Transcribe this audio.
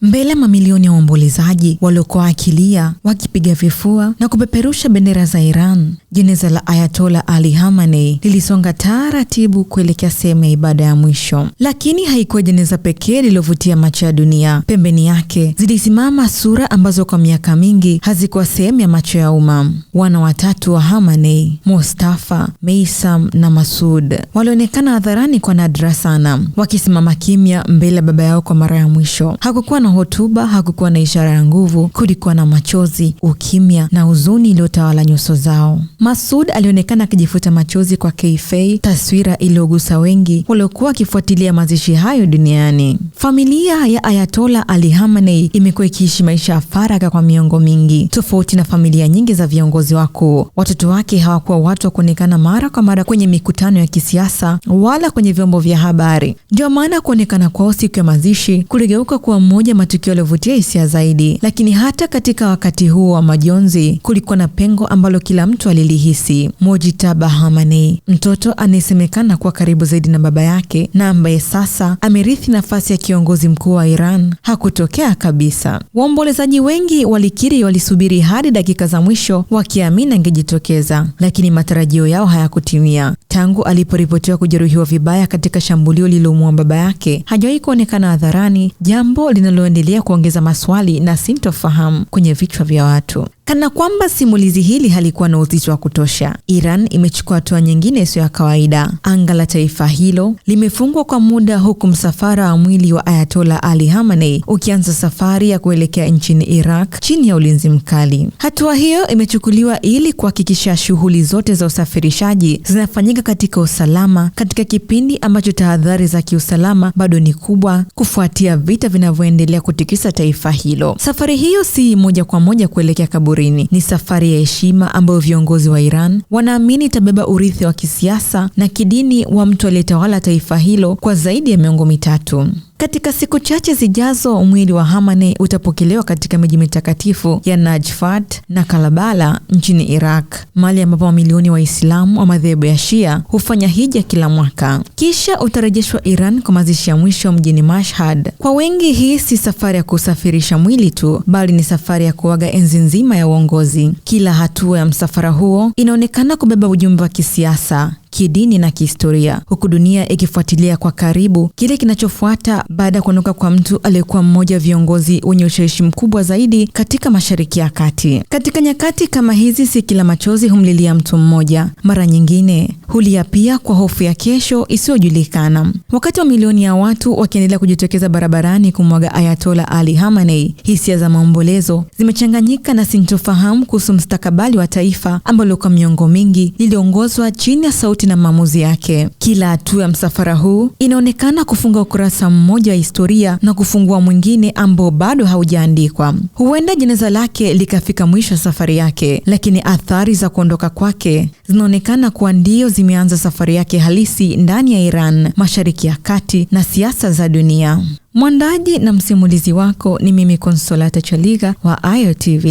Mbele mamilioni ya waombolezaji waliokuwa akilia, wakipiga vifua na kupeperusha bendera za Iran, jeneza la Ayatollah Ali Khamenei lilisonga taratibu kuelekea sehemu ya ibada ya mwisho. Lakini haikuwa jeneza pekee lililovutia macho ya dunia. Pembeni yake zilisimama sura ambazo kwa miaka mingi hazikuwa sehemu ya macho ya umma. Wana watatu wa Khamenei, Mustafa, Meissam na Masoud, walionekana hadharani kwa nadra sana, wakisimama kimya mbele ya baba yao kwa mara ya mwisho. Hakukuwa na hotuba, hakukuwa na ishara ya nguvu, kulikuwa na machozi, ukimya na huzuni iliyotawala nyuso zao. Masoud alionekana akijifuta machozi kwa kifei, taswira iliyogusa wengi waliokuwa wakifuatilia mazishi hayo duniani. Familia ya Ayatollah Ali Khamenei imekuwa ikiishi maisha ya faragha kwa miongo mingi. Tofauti na familia nyingi za viongozi wakuu, watoto wake hawakuwa watu wa kuonekana mara kwa mara kwenye mikutano ya kisiasa wala kwenye vyombo vya habari. Ndio maana kuonekana kwao siku ya mazishi kuligeuka kuwa mmoja matukio yaliyovutia hisia zaidi. Lakini hata katika wakati huo wa majonzi, kulikuwa na pengo ambalo kila mtu alilihisi. Mojtaba Khamenei, mtoto anayesemekana kuwa karibu zaidi na baba yake na ambaye sasa amerithi nafasi ya kiongozi mkuu wa Iran, hakutokea kabisa. Waombolezaji wengi walikiri walisubiri hadi dakika za mwisho wakiamini angejitokeza, lakini matarajio yao hayakutimia. Tangu aliporipotiwa kujeruhiwa vibaya katika shambulio lililomuua baba yake, hajawahi kuonekana hadharani, jambo linaloendelea kuongeza maswali na sintofahamu kwenye vichwa vya watu. Kana kwamba simulizi hili halikuwa na uzito wa kutosha, Iran imechukua hatua nyingine isiyo ya kawaida. Anga la taifa hilo limefungwa kwa muda, huku msafara wa mwili wa Ayatollah Ali Khamenei ukianza safari ya kuelekea nchini Iraq chini ya ulinzi mkali. Hatua hiyo imechukuliwa ili kuhakikisha shughuli zote za usafirishaji zinafanyika katika usalama, katika kipindi ambacho tahadhari za kiusalama bado ni kubwa kufuatia vita vinavyoendelea kutikisa taifa hilo. Safari hiyo si moja kwa moja kuelekea kaburi. Ni safari ya heshima ambayo viongozi wa Iran wanaamini itabeba urithi wa kisiasa na kidini wa mtu aliyetawala taifa hilo kwa zaidi ya miongo mitatu. Katika siku chache zijazo, mwili wa Khamenei utapokelewa katika miji mitakatifu ya Najafat na Karbala nchini Iraq, mahali ambapo mamilioni wa Waislamu wa madhehebu ya Shia hufanya hija kila mwaka. Kisha utarejeshwa Iran kwa mazishi ya mwisho mjini Mashhad. Kwa wengi, hii si safari ya kusafirisha mwili tu, bali ni safari ya kuaga enzi nzima ya uongozi. Kila hatua ya msafara huo inaonekana kubeba ujumbe wa kisiasa, kidini na kihistoria, huku dunia ikifuatilia kwa karibu kile kinachofuata baada ya kuondoka kwa mtu aliyekuwa mmoja wa viongozi wenye ushawishi mkubwa zaidi katika Mashariki ya Kati. Katika nyakati kama hizi, si kila machozi humlilia mtu mmoja. Mara nyingine hulia pia kwa hofu ya kesho isiyojulikana. Wakati wa milioni ya watu wakiendelea kujitokeza barabarani kumwaga Ayatollah Ali Khamenei, hisia za maombolezo zimechanganyika na sintofahamu kuhusu mustakabali wa taifa ambalo kwa miongo mingi liliongozwa chini ya sauti na maamuzi yake. Kila hatua ya msafara huu inaonekana kufunga ukurasa mmoja wa historia na kufungua mwingine ambao bado haujaandikwa. Huenda jeneza lake likafika mwisho wa safari yake, lakini athari za kuondoka kwake zinaonekana kuwa ndio zimeanza safari yake halisi ndani ya Iran, Mashariki ya Kati na siasa za dunia. Mwandaji na msimulizi wako ni mimi Consolata Chaliga wa Ayo TV.